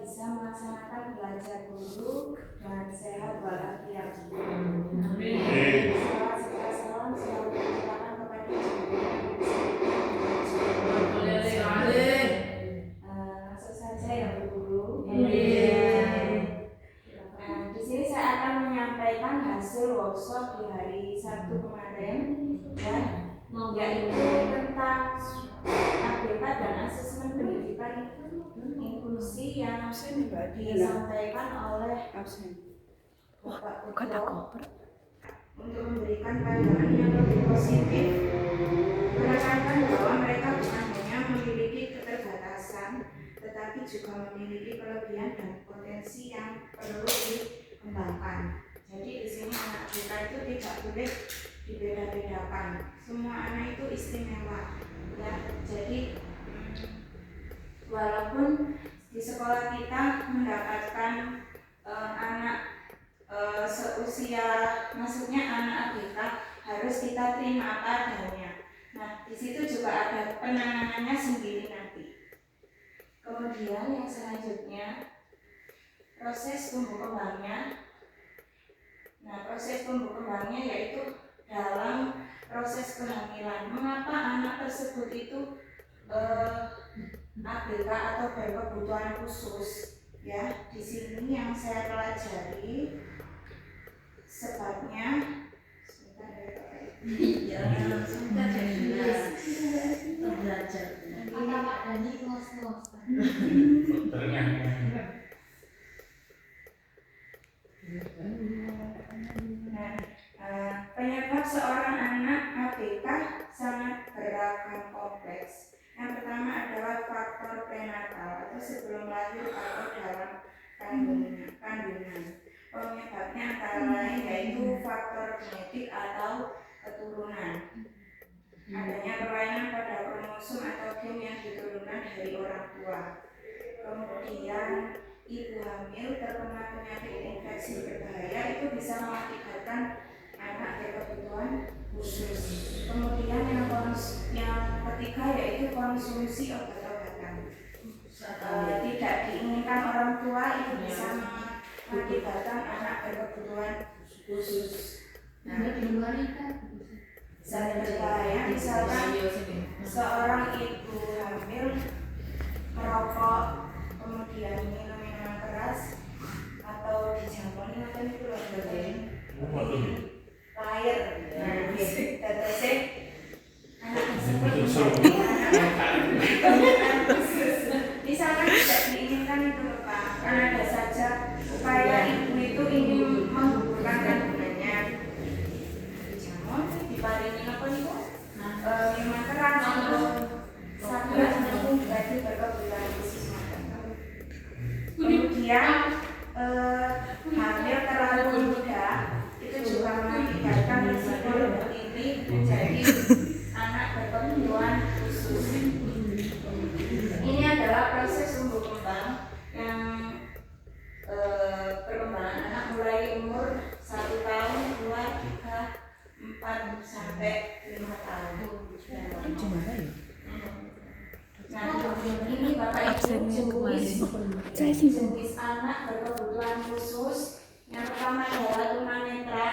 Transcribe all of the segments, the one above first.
bisa melaksanakan belajar guru dengan sehat walafiat. Amin. Salam serta salam selalu dilimpahkan kepada langsung saja ya Bu Guru. Di sini saya akan menyampaikan hasil workshop di hari Sabtu kemarin, ya, yaitu tentang ABK dan asesmen pendidikan inklusi yang disampaikan oleh Bapak Putro untuk memberikan pandangan yang lebih positif, menekankan bahwa mereka bukan hanya memiliki keterbatasan, tetapi juga memiliki kelebihan dan potensi yang perlu dikembangkan. Jadi di sini anak kita itu tidak boleh dibeda-bedakan. Semua anak itu istimewa. Ya, jadi walaupun di sekolah kita mendapatkan anak seusia, maksudnya anak ABK harus kita terima apa adanya. Nah, di situ juga ada penanganannya sendiri nanti. Kemudian yang selanjutnya proses tumbuh kembangnya. Nah, proses tumbuh kembangnya yaitu dalam proses kehamilan. Mengapa anak tersebut itu ABK atau berkebutuhan khusus? Ya, di sini yang saya pelajari sebabnya. Sebentar ya, belajar. Kata Pak Dani ngos-ngos. Penyebab seorang anak ABK sangat beragam kompleks. Yang pertama adalah faktor prenatal atau sebelum lahir atau dalam kandungan. Penyebabnya antara lain yaitu faktor genetik atau keturunan. Adanya kelainan pada kromosom atau gen yang diturunkan dari orang tua. Kemudian ibu hamil terkena penyakit infeksi berbahaya itu bisa mengakibatkan anak berkebutuhan khusus. Kemudian yang ketiga yaitu konsumsi obat-obatan. Tidak diinginkan orang tua itu bisa mengakibatkan anak berkebutuhan khusus. Nah, zat berbahaya misalkan seorang ibu hamil merokok, kemudian minum minuman keras atau dijamuni macam itu loh, lahir. Nah, terus anak tersebut misalkan tidak diinginkan itu loh Pak, karena ada saja upaya ibu itu ingin menggugurkan kandungannya, dijamun, diparingi apa nih Bu? Minuman keras atau sambil menunggu bagi berkebutuhan khusus. Kemudian hamil terlalu muda itu juga mengakibatkan risiko lebih tinggi menjadi anak berkebutuhan khusus. Ini adalah proses tumbuh kembang yang perkembangan anak mulai umur 1 tahun, 2, 3, 4 sampai 5 tahun. Nah, ini Bapak Ibu jenis anak berkebutuhan khusus. Yang pertama adalah tunanetra,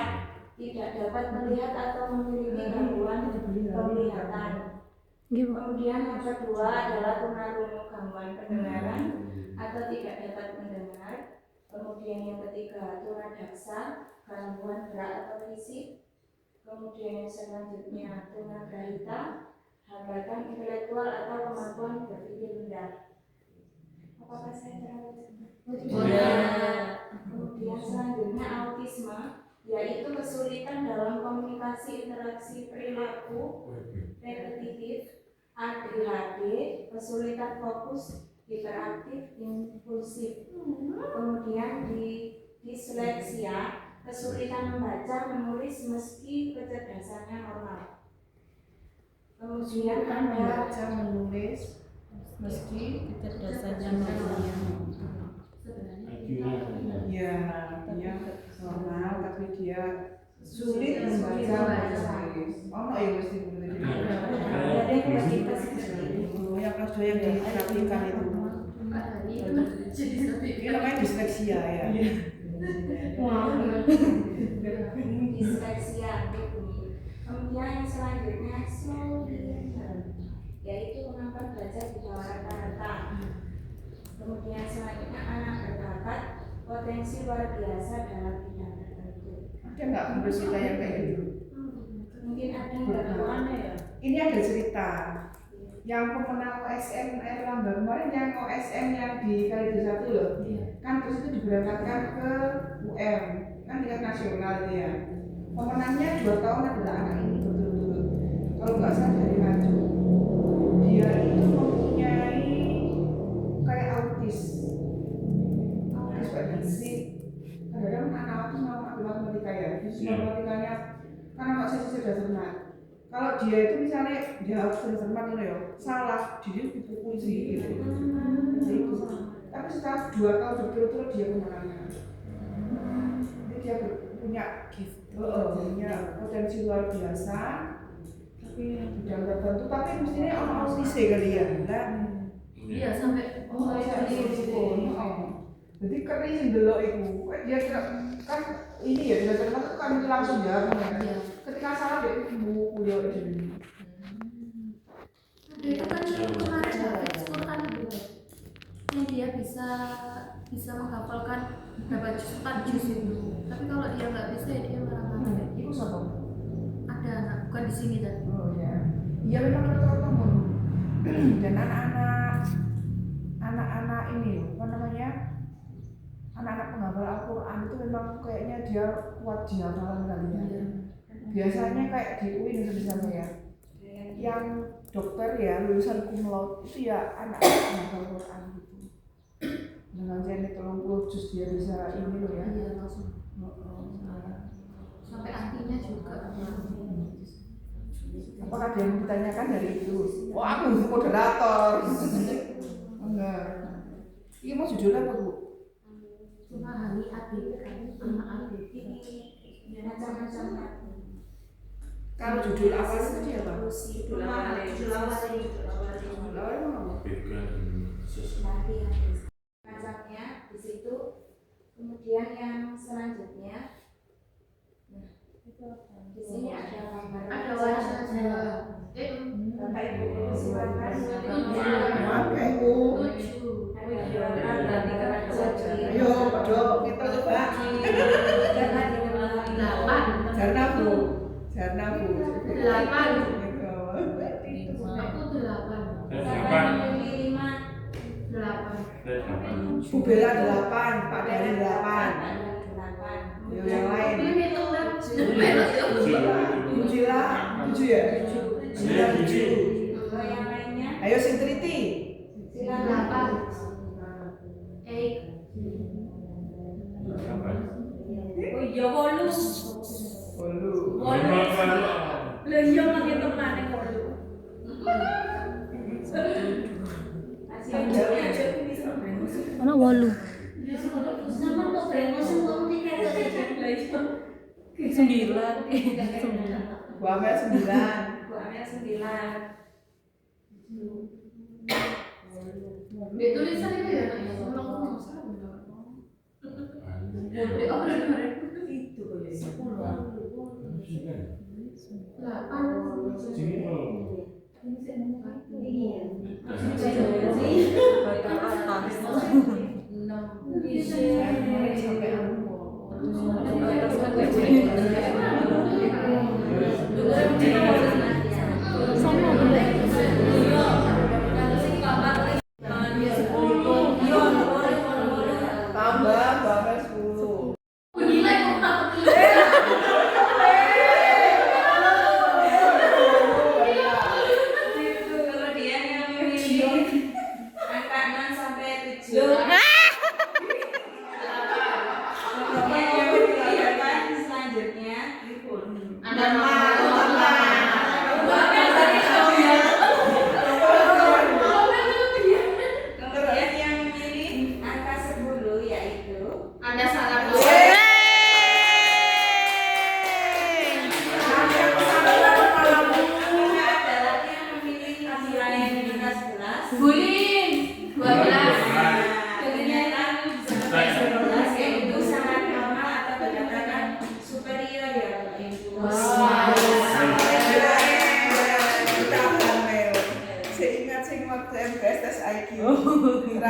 tidak dapat melihat atau memiliki gangguan penglihatan. Kemudian yang kedua adalah tunarungu, gangguan pendengaran atau tidak dapat mendengar. Kemudian yang ketiga tunadaksa, gangguan gerak atau fisik. Kemudian yang selanjutnya tunagrahita, hambatan intelektual atau kemampuan berpikir rendah. Apakah saya terlalu Kemudian selanjutnya autisme, yaitu kesulitan dalam komunikasi interaksi perilaku repetitif. ADHD, kesulitan fokus, hiperaktif, impulsif. Kemudian disleksia, kesulitan membaca, menulis meski kecerdasannya normal. Kemudian membaca, menulis meski kecerdasannya normal. Ya, dia normal tapi dia sulit membaca dan menulis. Oh, ya mesti begitu. Ya kelas 2 yang diperhatikan itu. disleksia ya. Disleksia kemudian yang selanjutnya slow yaitu kemampuan belajar di bawah rata-rata. Kemudian selanjutnya anak berbakat potensi luar biasa dalam bidang tertentu. Ada nggak menurut kita yang kayak gitu? Mungkin ada yang berbuat ya. Ini ada cerita yang pemenang OSN Erlangga kemarin, yang OSN yang di Kalideres 1 loh, kan terus itu diberangkatkan ke UM, kan tingkat nasional dia. Pemenangnya 2 tahun adalah anak ini betul-betul, kalau nggak salah dari Nganjuk. Dia itu mempunyai kayak autis prediksi. Kadang-kadang anak autis mau ambil matematika ya, justru matematikanya karena nggak sudah cermat. Kalau dia itu misalnya dia harus cermat itu ya salah, dia dipukul sih gitu. Tapi setelah 2 tahun berturut-turut dia kemenangan. Jadi dia punya gift, punya potensi luar biasa. Tapi bidang tertentu, tapi mestinya orang autis kali ya, kan? Iya. Sampai Jadi keren dulu itu, dia kan ini ya dia cermat itu kan langsung jawab ya. Ketika salah dia itu beliau itu. Itu kan kemarin ekspor kan yang dia bisa menghafalkan berapa juz, 4 juz itu. Tapi kalau dia nggak bisa ya dia marah-marah. Itu siapa? Ada anak, bukan di sini kan? Oh ya. Iya memang rata-rata umum. Dan anak-anak ini apa namanya? Anak-anak penghafal Al-Quran itu memang kayaknya dia kuat di hafalan kali ya. Biasanya kayak di UIN misalnya ya, yang dokter ya lulusan cum laude itu ya anak-anak penghafal Quran gitu. Dengan jenis 30 juz dia bisa ini loh ya. Iya langsung. Sampai artinya juga. Apakah ada yang ditanyakan dari itu? Oh aku moderator. Enggak. Ini mau judulnya apa Bu? Memahami ABK, anak ABK. Macam-macam. Kalau judul awal itu dia apa? Judul awal. Judul awal emang apa? Beda dan sesuatu. Nanti macamnya di situ. Kemudian yang selanjutnya, di sini ada gambar. Ada warna saja. Bapak Ibu silakan. Oke Bu. 7. Ayo Pak kita coba. 8. Jarna Bu. 8. Aku 8. Bu Bella 8, Pak Dari 8. Yo yang lain. Bu Cila 7 ya? 7. Yang lainnya Ayo Sintriti. silakan. 8. Oh iya 8. Bolu. Lho iya makin temane 8. Ono 8. Sama kok brengos wong tiket kok 9. Bu Amel 9. Bu Amel 9. Di tulisan itu ya nak ya. Kalau aku nggak salah benar. Di benar. Itu kayaknya. 8. Tambah Bu Amel 10. Gila kok takut dulu. Kemudian yang memilih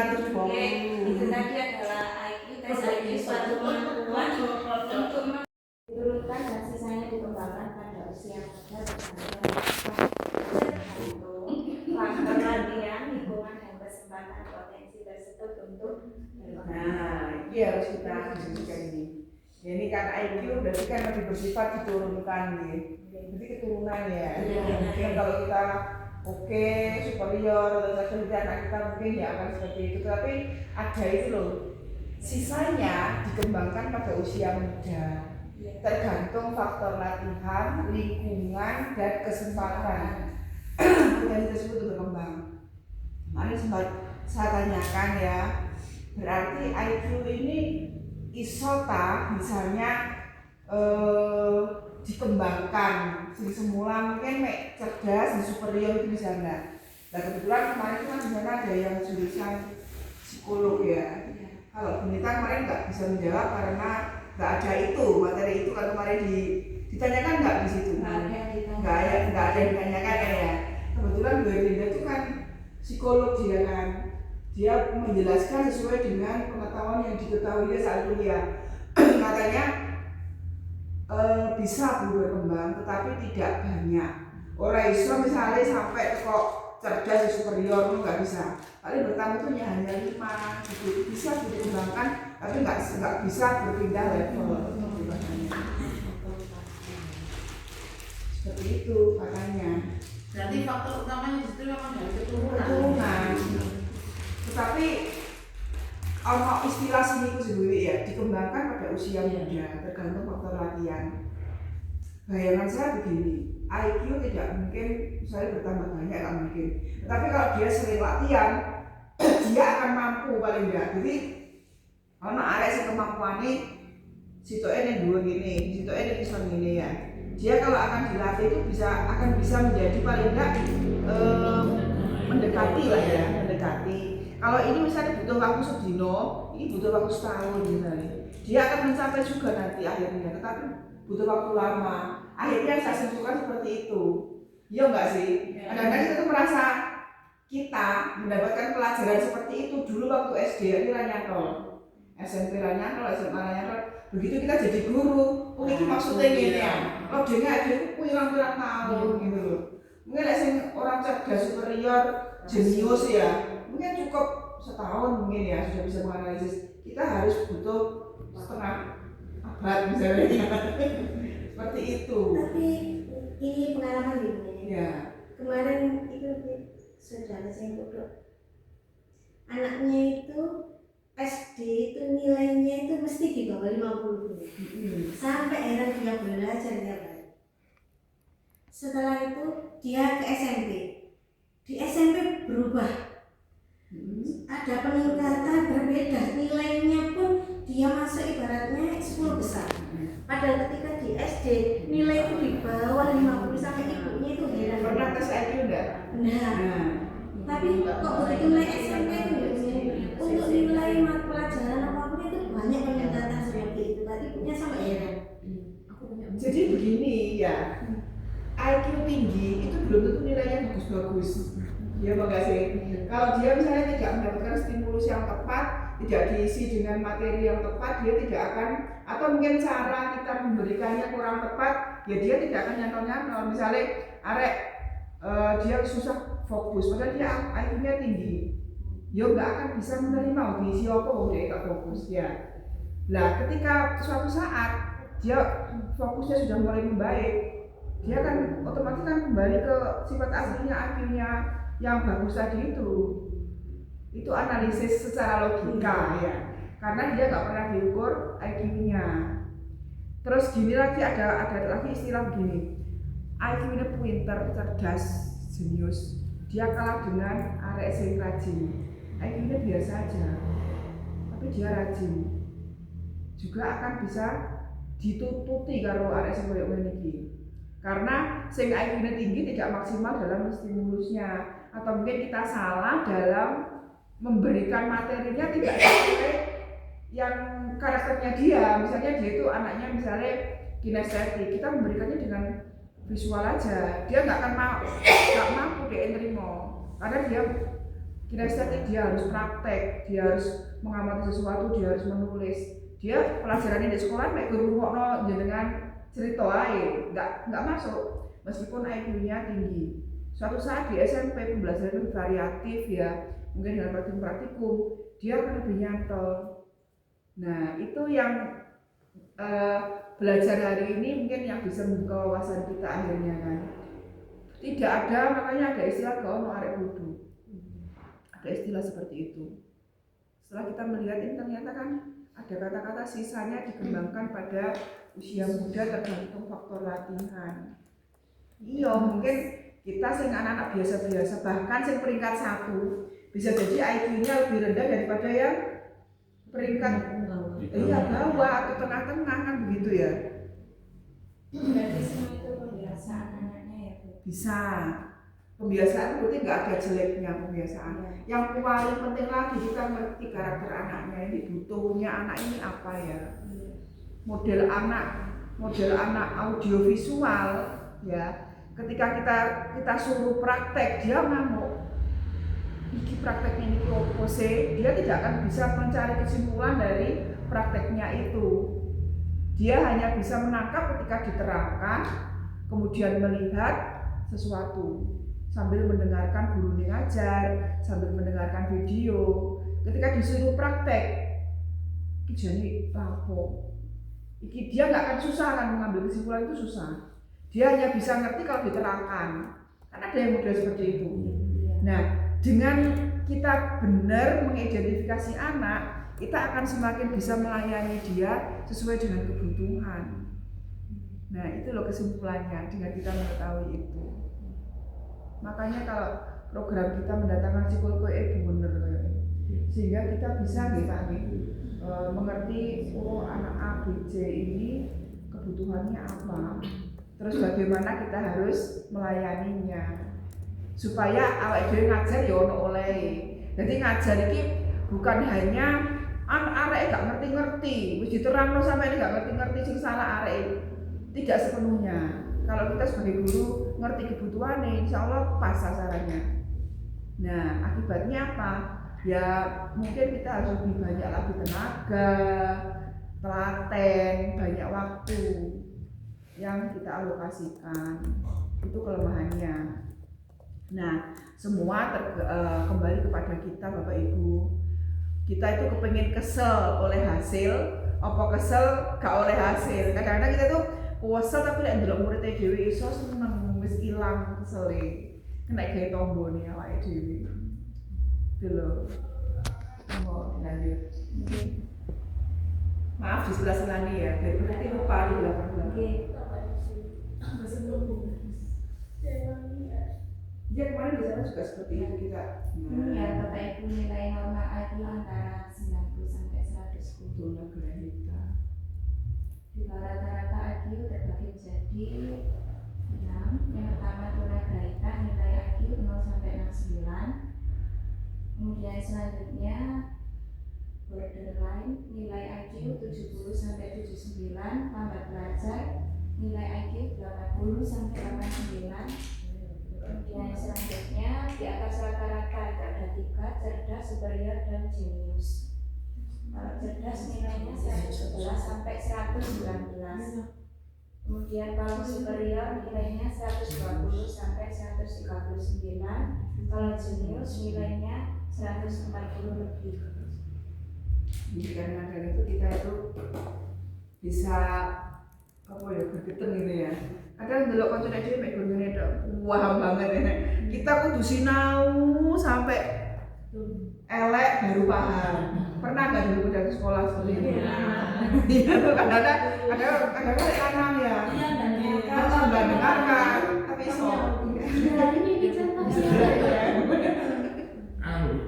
Oke, itu tadi adalah IQ, tes IQ suatu kemampuan untuk menurunkan dan sisanya dikembangkan pada usia muda tergantung faktor latihan, lingkungan dan kesempatan potensi tersebut untuk berkembang. Nah, ini harus kita diskusikan ini. Ya, ini kan IQ berarti kan lebih bersifat diturunkan nih. Berarti keturunan ya. Mungkin kalau kita oke, superior atau seperti anak kita mungkin ya akan seperti itu. Tapi ada itu loh. Sisanya dikembangkan pada usia muda. Tergantung faktor latihan, lingkungan dan kesempatan. Potensi tersebut berkembang. Mari sempat saya tanyakan ya. Berarti IQ ini isota misalnya dikembangkan semula mungkin cerdas dan superior itu bisa enggak. Nah kebetulan kemarin kan di sana ada yang jurusan psikolog ya. Kalau Bunita kemarin nggak bisa menjawab karena nggak ada itu materi itu kan kemarin ditanyakan nggak di situ. Nggak ada yang ditanyakan ya. Kebetulan Bu Erlinda itu kan psikolog dia kan. Dia menjelaskan sesuai dengan pengetahuan yang diketahui dia saat kuliah. Katanya bisa berkembang tetapi tidak banyak. Orang iso misalnya sampai kok cerdas superior nggak bisa. Paling bertambah itu hanya 5 gitu. Bisa dikembangkan tapi nggak bisa berpindah level. Seperti itu makanya. Berarti faktor utamanya justru memang dari keturunan. Tetapi ono istilah seni itu sendiri ya dikembangkan pada usia muda tergantung faktor latihan. Bayangan saya begini, IQ tidak mungkin misalnya bertambah banyak nggak mungkin. Tapi kalau dia sering latihan, dia akan mampu paling enggak. Jadi ono arek sing kemampuane sitoke ning dhuwur ngene, sitoke ning isor ngene ya. Dia kalau akan dilatih itu akan bisa menjadi paling enggak mendekati lah ya, mendekati. Kalau ini misalnya butuh waktu sedino, ini butuh waktu setahun misalnya. Dia akan mencapai juga nanti akhirnya, tetapi butuh waktu lama. Akhirnya saya simpulkan seperti itu. Iya enggak sih? Kadang-kadang kita tuh merasa kita mendapatkan pelajaran seperti itu dulu waktu SD ini nyantol, SMP nyantol, SMA nyantol. Begitu kita jadi guru, oh ini maksudnya gini ya. Kalau dia nggak ada, kurang tahu gitu loh. Mungkin orang cerdas superior, jenius ya. Mungkin cukup setahun mungkin ya sudah bisa menganalisis. Kita harus butuh setengah abad misalnya. Seperti itu. Tapi ini pengalaman ibu ya. Kemarin itu saudara saya bodoh. Anaknya itu SD itu nilainya itu mesti di bawah 50. Sampai heran dia belajar ya Pak. Setelah itu dia ke SMP. Di SMP berubah. Ada peningkatan berbeda, nilainya pun dia masuk ibaratnya 10 besar. Padahal ketika di SD nilai itu di bawah 50 sampai ibunya itu heran. Pernah tes IQ enggak? Nah. Tapi kok begitu nilai SMP itu untuk nilai mata pelajaran apapun itu banyak peningkatan seperti itu. Tadi ibunya sampai heran. Jadi begini ya, IQ tinggi itu belum tentu nilainya bagus-bagus. Ya enggak sih? Kalau dia misalnya tidak mendapatkan stimulus yang tepat, tidak diisi dengan materi yang tepat, dia tidak akan, atau mungkin cara kita memberikannya kurang tepat, ya dia tidak akan nyantol-nyantol. Misalnya arek dia susah fokus, padahal dia IQ-nya tinggi, ya nggak akan bisa menerima diisi apa dia nggak fokus ya. Nah ketika suatu saat dia fokusnya sudah mulai membaik, dia kan otomatis kan kembali ke sifat aslinya IQ-nya yang bagus tadi itu analisis secara logika ya, karena dia nggak pernah diukur IQ-nya. Terus gini lagi ada lagi istilah begini, IQ-nya pinter, cerdas, jenius, dia kalah dengan arek sing rajin. IQ-nya biasa aja, tapi dia rajin, juga akan bisa ditututi karo arek sing koyo ngene iki. Karena sing IQ-nya tinggi tidak maksimal dalam stimulusnya, atau mungkin kita salah dalam memberikan materinya tidak sesuai yang karakternya dia. Misalnya dia itu anaknya misalnya kinestetik, kita memberikannya dengan visual aja, dia nggak mampu dia nerima karena dia Kinestetik dia harus praktek, dia harus mengamati sesuatu, dia harus menulis. Dia pelajarannya di sekolah mek guru ngono jenengan cerita ae, enggak masuk meskipun IQ-nya tinggi. Suatu saat di SMP pembelajaran itu variatif ya, mungkin dengan praktikum dia akan lebih nyantol. Nah, itu yang belajar hari ini mungkin yang bisa membuka wawasan kita akhirnya kan. Tidak ada, makanya ada istilah kalau arek bodoh. Ada istilah seperti itu. Setelah kita melihat ini ternyata kan ada kata-kata sisanya dikembangkan pada usia muda tergantung faktor latihan. Iya, mungkin kita sing anak-anak biasa-biasa bahkan sing peringkat 1 bisa jadi IQ-nya lebih rendah daripada yang peringkat bawah atau tengah-tengah kan begitu ya. Berarti semua itu pembiasaan anaknya ya Bu? Bisa. Pembiasaan berarti nggak ada jeleknya pembiasaan. Yang paling penting lagi kita ngerti karakter anaknya ini, butuhnya anak ini apa ya. Model anak audiovisual ya. Ketika kita suruh praktek dia ngamuk. Iki prakteknya ini opo sih? Dia tidak akan bisa mencari kesimpulan dari prakteknya itu. Dia hanya bisa menangkap ketika diterangkan, kemudian melihat sesuatu sambil mendengarkan guru ngajar, sambil mendengarkan video. Ketika disuruh praktek, iki jadi lapo. Iki dia nggak akan susah kan mengambil kesimpulan, itu susah. Dia hanya bisa ngerti kalau diterangkan. Kan ada yang model seperti itu. Nah, dengan kita benar mengidentifikasi anak, kita akan semakin bisa melayani dia sesuai dengan kebutuhan. Nah, itu loh kesimpulannya dengan kita mengetahui itu. Makanya kalau program kita mendatangkan psikolog bener sehingga kita bisa mengerti anak A, B, C ini kebutuhannya apa. Terus bagaimana kita harus melayaninya supaya awake dhewe ngajar ya ono oleh. Jadi ngajar iki bukan hanya arek gak ngerti-ngerti, wis diterangno sampe gak ngerti-ngerti sing salah arek. Tidak sepenuhnya. Kalau kita sebagai guru ngerti kebutuhannya, insya Allah pas sasarannya. Nah, akibatnya apa? Ya mungkin kita harus lebih banyak lagi tenaga, telaten, banyak waktu yang kita alokasikan. Itu kelemahannya. Nah, semua kembali kepada kita Bapak Ibu. Kita itu kepengen kesel oleh hasil, apa kesel gak oleh hasil. Kadang-kadang kita tuh kuasa tapi lek ndelok murid dhewe iso seneng wis ilang kesele. Kena gawe tombone awake dhewe. Itu lho. Mau lanjut. Maaf di sebelah nih ya, biar berarti lupa di belakang. Ya kemarin di sana juga seperti itu kita. Ya, Bapak Ibu nilai normal IQ antara 90 sampai 110. Zona granita. Di rata-rata IQ terbagi jadi 6. Yang pertama tunagrahita nilai IQ 0 sampai 69. Kemudian selanjutnya borderline nilai IQ 70 sampai 79. Lambat belajar nilai IQ 80 sampai 89. Kemudian selanjutnya di atas rata-rata itu ada 3, cerdas, superior, dan jenius. Kalau cerdas nilainya 111 sampai 119. Kemudian kalau superior nilainya 120 sampai 139. Kalau jenius nilainya 140 lebih. Jadi kadang-kadang itu kita itu bisa bergeteng gitu ya. Kadang ndelok kancane dhewe mek gurune tok paham banget ya. Kita kudu sinau sampai elek baru paham. Pernah nggak dulu dari sekolah seperti itu? Iya tuh kadang-kadang kanam ya. Iya, nggak dengarkan, tapi so. Ini dicontoh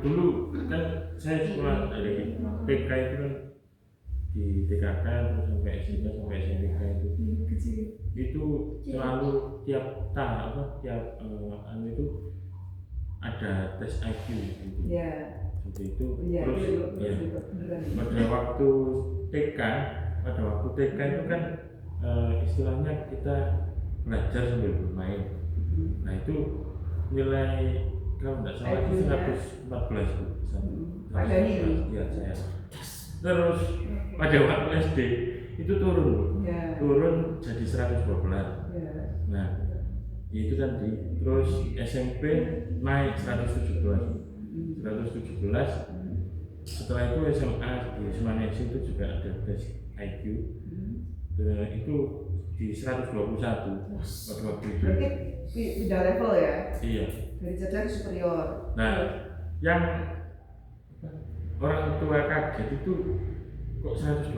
Dulu kan saya sekolah dari TK itu kan di TKK terus sampai SD sampai SMK itu selalu tiap anu itu ada tes IQ gitu. Ya. Seperti itu. Ya, Terus pada waktu TK itu kan istilahnya kita belajar sambil bermain. Nah itu nilai kalau nggak salah itu 114 Bu. Pada ini? Iya saya. Terus pada waktu SD itu turun Bu. Ya. Turun jadi 112. Ya. Nah itu tadi. Terus SMP naik 117. Setelah itu SMA di Semanesi itu juga ada tes IQ. Itu di 121 pada waktu itu. Berarti beda level ya? Iya. Dari cerdas ke superior. Nah, yang orang tua kaget itu kok 121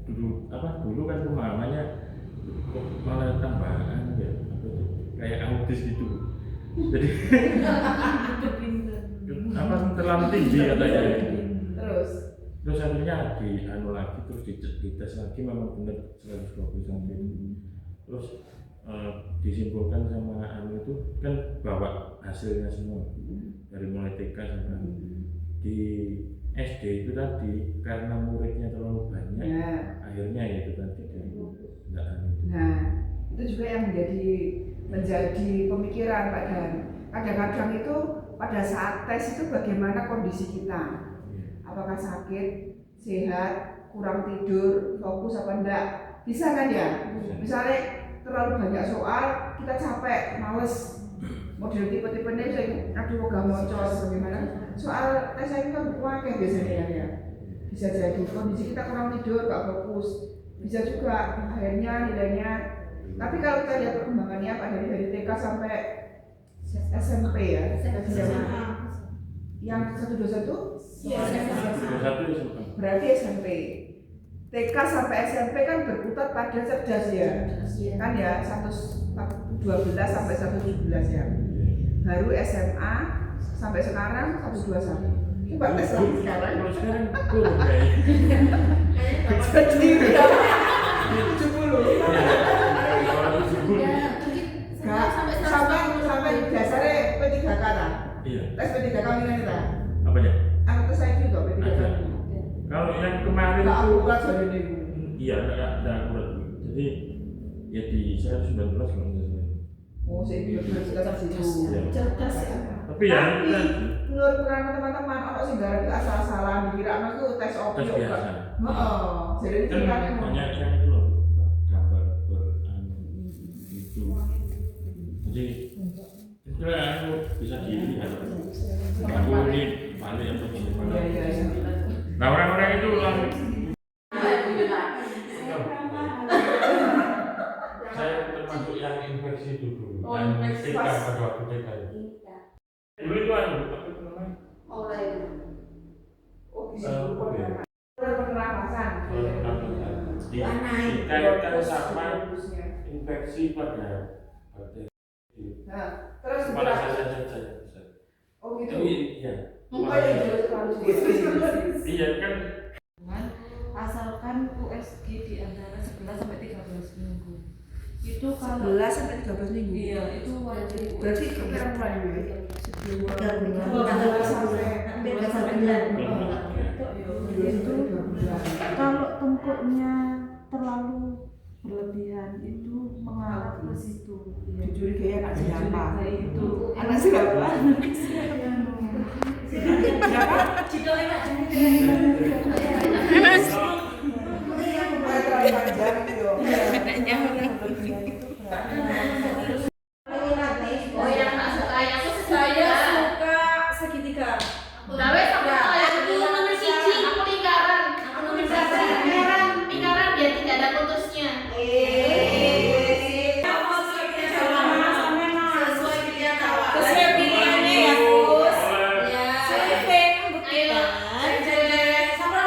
dulu kan pemahamannya kok malah tambahan ya apa itu kayak autis gitu. Jadi apa terlalu tinggi katanya. Terus akhirnya di anu lagi terus dites lagi memang benar 121. Terus disimpulkan sama anu itu kan bawa hasilnya semua dari mulai TK sampai di SD itu tadi karena muridnya terlalu banyak akhirnya ya itu tadi enggak anu. Nah itu juga yang menjadi pemikiran Pak Dan. Kadang-kadang itu pada saat tes itu bagaimana kondisi kita, apakah sakit, sehat, kurang tidur, fokus apa enggak, bisa kan ya? Misalnya terlalu banyak soal, kita capek, males, model tipe-tipenya aduh gak moncos bagaimana. Soal tes itu kan kayak biasanya ya. Bisa jadi kondisi kita kurang tidur, gak fokus, bisa juga akhirnya nilainya. Tapi kalau kita lihat perkembangannya Pak dari TK sampai SMP ya, yang 121 berarti SMP. TK sampai SMP kan berkutat pada cerdas ya, kan ya 112 sampai 117 ya. Baru SMA sampai sekarang 121. Coba tes lagi sekarang. Kalau sekarang turun kayak. Jadi 70. Sampai dasarnya P3K lah. Iya. Tes P3K ini lah. Apa ya? Aku tes saya juga P3K. Ada. Kalau yang kemarin Enggak itu akurat soalnya ini. iya enggak akurat. Jadi ya di 119 kalau nggak salah. Oh, saya juga cerdas situ. Iya. Cerdas ya. Tapi ya itu kan menurut pengalaman teman-teman orang sih gara asal-asalan dikira anak itu tes opo tes biasa. heeh jadi itu Kan kan banyak yang itu loh gambar itu. Jadi itu anu bisa dilihat. Aku ini balik atau gimana? iya. Nah orang-orang itu langsung saya termasuk yang infeksi dulu. Oh, yang infeksi TK pas. pada waktu TK itu. Dulu itu anu apa itu namanya? oh bisa pernapasan Dikaitkan sama infeksi pada bakteri. nah terus Pada saya. oh gitu Iya. mungkin itu terlalu Iya kan. Asalkan USG di antara 11 sampai 13 minggu. Itu kalau 11 sampai 13 minggu iya itu wajib. berarti kira mulai sebelum 3 bulan. Hampir 3 bulan. itu Kalau tungkuknya terlalu berlebihan itu mengarah ke situ. dicurigai anak siapa Itu anak siapa panjang itu Oh yang tak suka yang aku saya Suka segitiga. Dawe sama aku nomor 1 aku lingkaran. Aku nomor 1 lingkaran dia tidak ada putusnya. Sesuai pilihannya ya, Gus. Ayo. Sama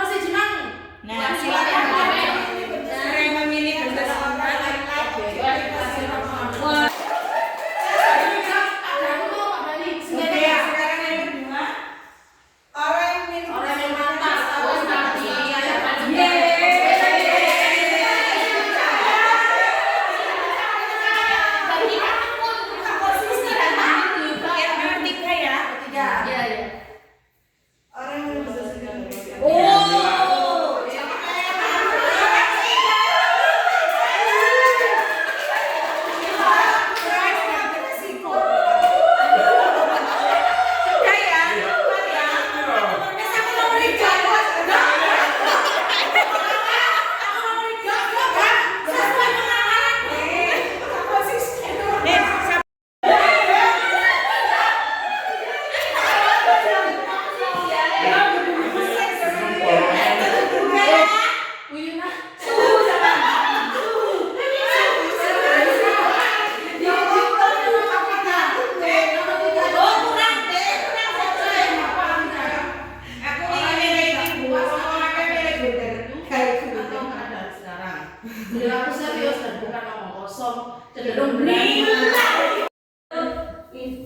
Beliau aku serius dan bukan ngomong kosong, cenderung berani.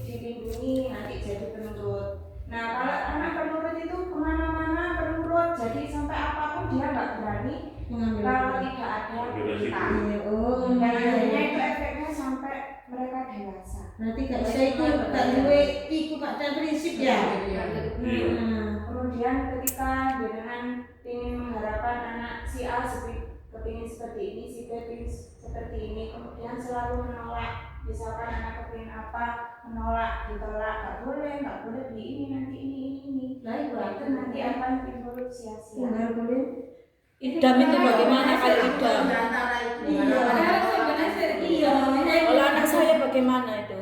dilindungi nanti jadi penurut. Nah kalau anak penurut itu kemana-mana penurut, jadi sampai apapun dia nggak berani kalau tidak ada perintah. Dan akhirnya itu efeknya sampai mereka dewasa. Nanti gak bisa ikut, gak duwe iku gak ada prinsip ya. Kemudian ketika dengan ingin mengharapkan anak si A kepingin seperti ini, si B kepingin seperti ini, kemudian selalu menolak. Misalkan anak kepingin apa, menolak, ditolak, nggak boleh beli ini nanti ini. Nah itu nanti akan timbul sia-sia. Idam itu bagaimana kalau idam? Iya. Kalau anak saya bagaimana itu?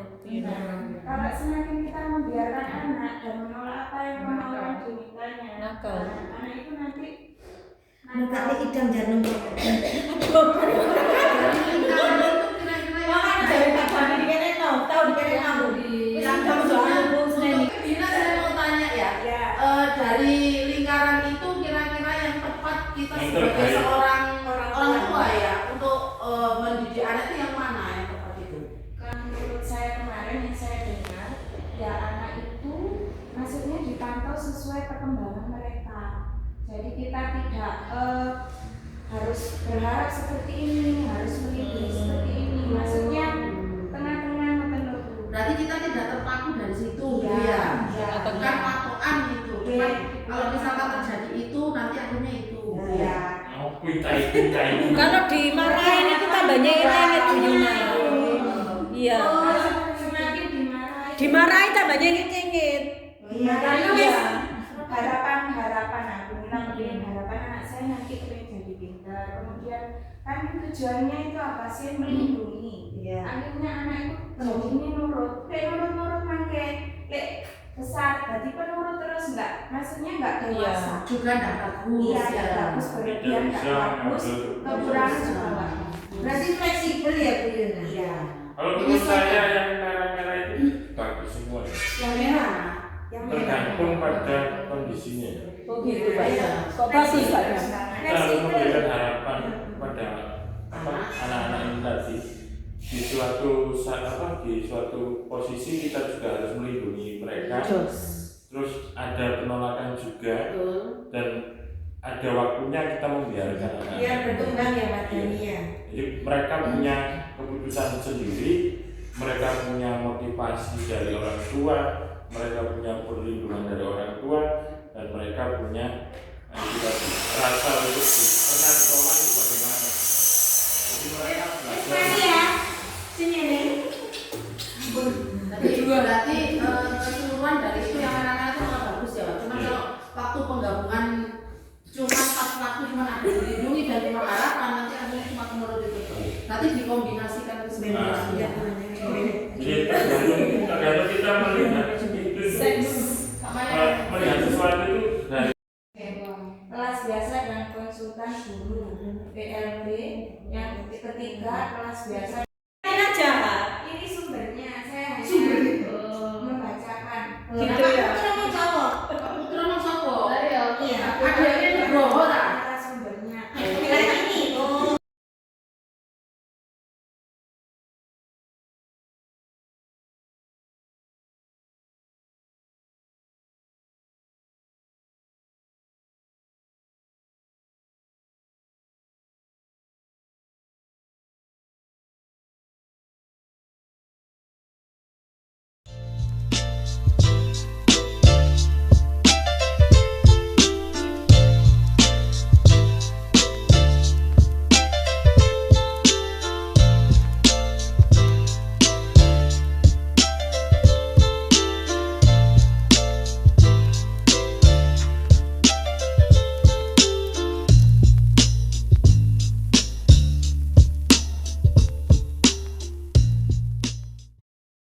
Kalau semakin kita membiarkan anak dan menolak apa yang kemauan dimintanya, Nakal. anak itu nanti Kali idam jangan Saya mau tanya ya, dari lingkaran itu kira-kira yang tepat kita sebagai seorang orang tua ya untuk mendidik anak itu yang mana yang tepat itu? Kalau menurut saya kemarin yang saya dengar, ya anak itu maksudnya dipantau sesuai perkembangan mereka. Jadi kita tidak harus berharap seperti ini, harus melindungi seperti ini. Maksudnya tengah-tengah menurut. Berarti kita tidak terpaku dari situ, Ya, ya. Bukan patokan itu. Cuman kalau misalkan terjadi itu, nanti akhirnya itu. Ya. Kalau dimarahin itu tambahnya ireng itu Yuna. Iya. Semakin dimarahi. Dimarahin tambahnya ngicingit. Iya, karena Iya. harapan aku bilang kepingin harapan anak saya nanti kepingin jadi pintar. Kemudian kan tujuannya itu apa sih, melindungi. Iya. Akhirnya anak itu jadi ini nurut nurut mangke lek besar jadi penurut terus enggak, maksudnya enggak dewasa. Juga tidak bagus. Iya, enggak bagus, berlebihan enggak bagus, kekurangan juga enggak bagus. Berarti fleksibel ya Bu Yuna. Iya. Kalau menurut saya yang merah-merah itu bagus semua. Yang merah, Tergantung pada kondisinya. Oh gitu Pak ya. Kok bagus Pak ya? Kita harus memberikan harapan pada anak-anak ini tadi di suatu posisi kita juga harus melindungi mereka. Terus ada penolakan juga dan ada waktunya kita membiarkan anak-anak. Biar berkembang ya Pak Dania. Jadi mereka punya keputusan sendiri, mereka punya motivasi dari orang tua, mereka punya perlindungan dari orang tua, dan mereka punya rasa untuk pernah ditolak itu bagaimana. Jadi mereka belajar. Berarti keseluruhan dari itu yang anak-anak itu malah bagus ya Pak. Cuma kalau waktu penggabungan cuma pas waktu cuma ada dilindungi dan cuma harapan, nanti akhirnya cuma menurut itu. Nanti dikombinasikan ke sebenarnya. Jadi tergantung kita melihat itu, melihat sesuatu itu dari kelas biasa dan konsultan guru PLB. Yang ketiga kelas biasa